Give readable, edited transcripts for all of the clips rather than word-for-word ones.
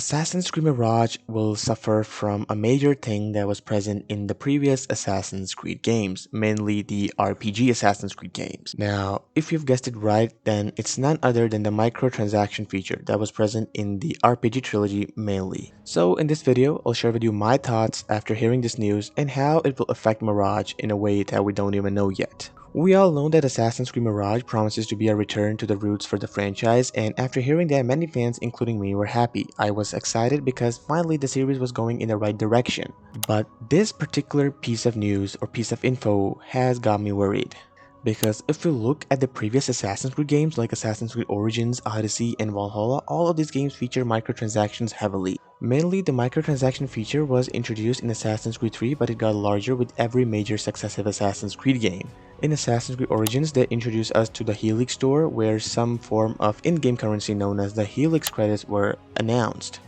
Assassin's Creed Mirage will suffer from a major thing that was present in the previous Assassin's Creed games, mainly the RPG Assassin's Creed games. Now, if you've guessed it right, then it's none other than the microtransaction feature that was present in the RPG trilogy mainly. So in this video, I'll share with you my thoughts after hearing this news and how it will affect Mirage in a way that we don't even know yet. We all know that Assassin's Creed Mirage promises to be a return to the roots for the franchise, and after hearing that, many fans, including me, were happy. I was excited because finally the series was going in the right direction. But this particular piece of news or piece of info has got me worried. Because if we look at the previous Assassin's Creed games like Assassin's Creed Origins, Odyssey, and Valhalla, all of these games feature microtransactions heavily. Mainly, the microtransaction feature was introduced in Assassin's Creed 3, but it got larger with every major successive Assassin's Creed game. In Assassin's Creed Origins, they introduced us to the Helix store, where some form of in-game currency known as the Helix credits were announced.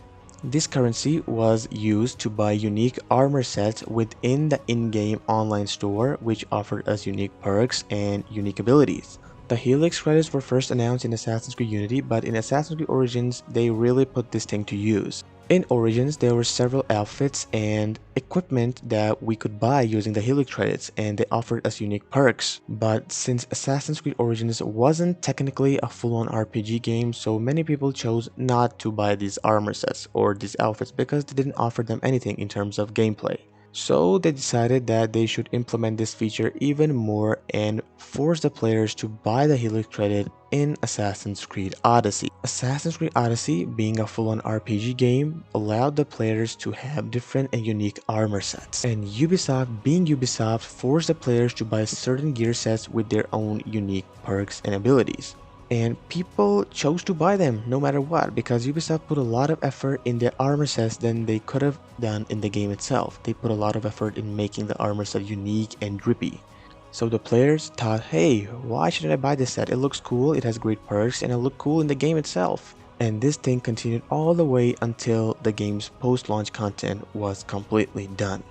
This currency was used to buy unique armor sets within the in-game online store, which offered us unique perks and unique abilities. The Helix credits were first announced in Assassin's Creed Unity, but in Assassin's Creed Origins, they really put this thing to use. In Origins, there were several outfits and equipment that we could buy using the Helix credits, and they offered us unique perks. But since Assassin's Creed Origins wasn't technically a full-on RPG game, so many people chose not to buy these armor sets or these outfits because they didn't offer them anything in terms of gameplay. So they decided that they should implement this feature even more and force the players to buy the Helix credit in Assassin's Creed Odyssey. Assassin's Creed Odyssey, being a full-on RPG game, allowed the players to have different and unique armor sets. And Ubisoft, being Ubisoft, forced the players to buy certain gear sets with their own unique perks and abilities. And people chose to buy them no matter what, because Ubisoft put a lot of effort in their armor sets than they could have done in the game itself. They put a lot of effort in making the armor set unique and drippy. So the players thought, hey, why should I buy this set? It looks cool, it has great perks, and it look cool in the game itself. And this thing continued all the way until the game's post-launch content was completely done.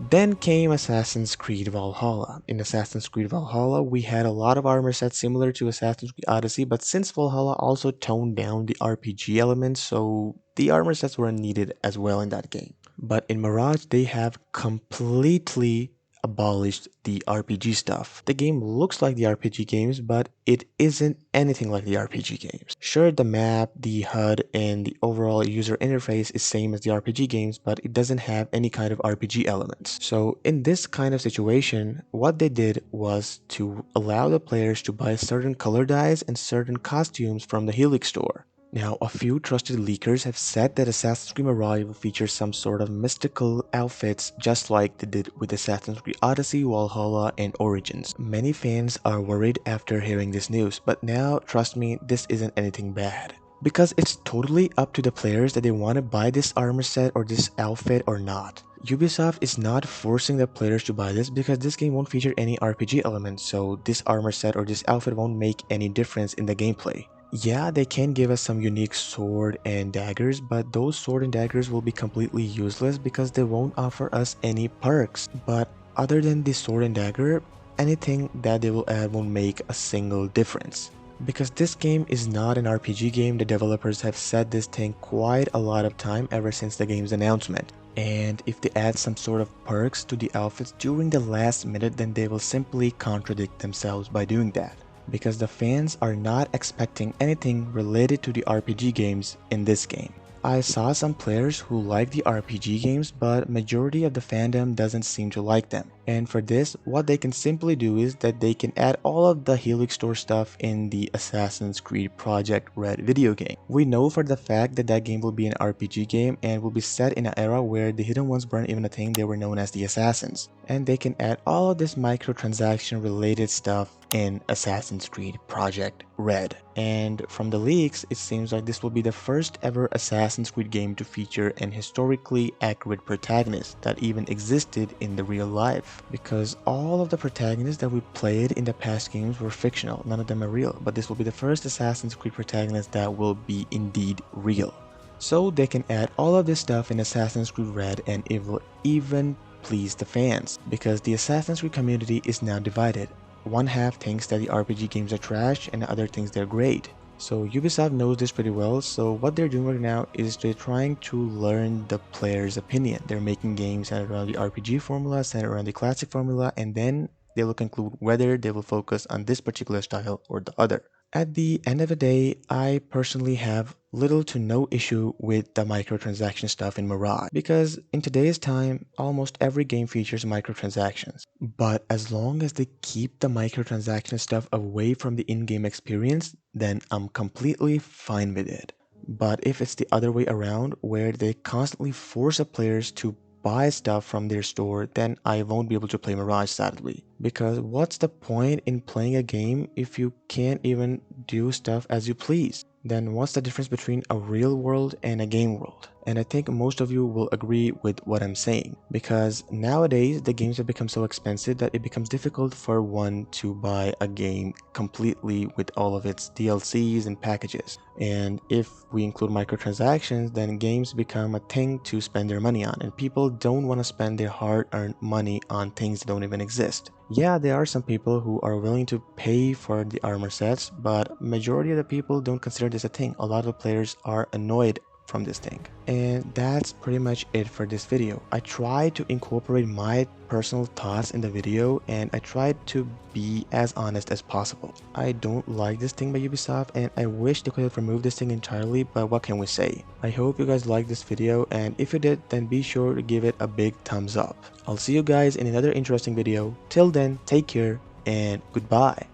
Then came Assassin's Creed Valhalla. In Assassin's Creed Valhalla, we had a lot of armor sets similar to Assassin's Creed Odyssey, but since Valhalla also toned down the RPG elements, so the armor sets weren't needed as well in that game. But in Mirage, they have completely abolished the RPG stuff. The game looks like the RPG games, but it isn't anything like the RPG games. Sure, the map, the HUD, and the overall user interface is same as the RPG games, but it doesn't have any kind of RPG elements. So in this kind of situation, what they did was to allow the players to buy certain color dyes and certain costumes from the Helix store. Now, a few trusted leakers have said that Assassin's Creed Mirage will feature some sort of mystical outfits just like they did with Assassin's Creed Odyssey, Valhalla, and Origins. Many fans are worried after hearing this news, but now, trust me, this isn't anything bad. Because it's totally up to the players that they want to buy this armor set or this outfit or not. Ubisoft is not forcing the players to buy this because this game won't feature any RPG elements, so this armor set or this outfit won't make any difference in the gameplay. Yeah, they can give us some unique sword and daggers, but those sword and daggers will be completely useless because they won't offer us any perks. But other than the sword and dagger, anything that they will add won't make a single difference. Because this game is not an RPG game, the developers have said this thing quite a lot of time ever since the game's announcement. And if they add some sort of perks to the outfits during the last minute, then they will simply contradict themselves by doing that. Because the fans are not expecting anything related to the RPG games in this game. I saw some players who like the RPG games, but majority of the fandom doesn't seem to like them. And for this, what they can simply do is that they can add all of the Helix store stuff in the Assassin's Creed Project Red video game. We know for the fact that that game will be an RPG game and will be set in an era where the Hidden Ones weren't even a thing, they were known as the Assassins. And they can add all of this microtransaction related stuff in Assassin's Creed Project Red. And from the leaks, it seems like this will be the first ever Assassin's Creed game to feature an historically accurate protagonist that even existed in the real life. Because all of the protagonists that we played in the past games were fictional, none of them are real, but this will be the first Assassin's Creed protagonist that will be indeed real. So they can add all of this stuff in Assassin's Creed Red and it will even please the fans, because the Assassin's Creed community is now divided. One half thinks that the RPG games are trash and the other thinks they're great. So Ubisoft knows this pretty well, so what they're doing right now is they're trying to learn the player's opinion. They're making games centered around the RPG formula, centered around the classic formula, and then they will conclude whether they will focus on this particular style or the other. At the end of the day, I personally have little to no issue with the microtransaction stuff in Mirage because in today's time, almost every game features microtransactions. But as long as they keep the microtransaction stuff away from the in-game experience, then I'm completely fine with it. But if it's the other way around, where they constantly force the players to buy stuff from their store, then I won't be able to play Mirage sadly. Because what's the point in playing a game if you can't even do stuff as you please? Then what's the difference between a real world and a game world? And I think most of you will agree with what I'm saying, because nowadays the games have become so expensive that it becomes difficult for one to buy a game completely with all of its DLCs and packages. And if we include microtransactions, then games become a thing to spend their money on, and people don't want to spend their hard-earned money on things that don't even exist. Yeah, there are some people who are willing to pay for the armor sets, but majority of the people don't consider this a thing. A lot of the players are annoyed from this thing. And that's pretty much it for this video. I tried to incorporate my personal thoughts in the video, and I tried to be as honest as possible. I don't like this thing by Ubisoft, and I wish they could have removed this thing entirely, but what can we say? I hope you guys liked this video, and if you did, then be sure to give it a big thumbs up. I'll see you guys in another interesting video. Till then, take care and goodbye.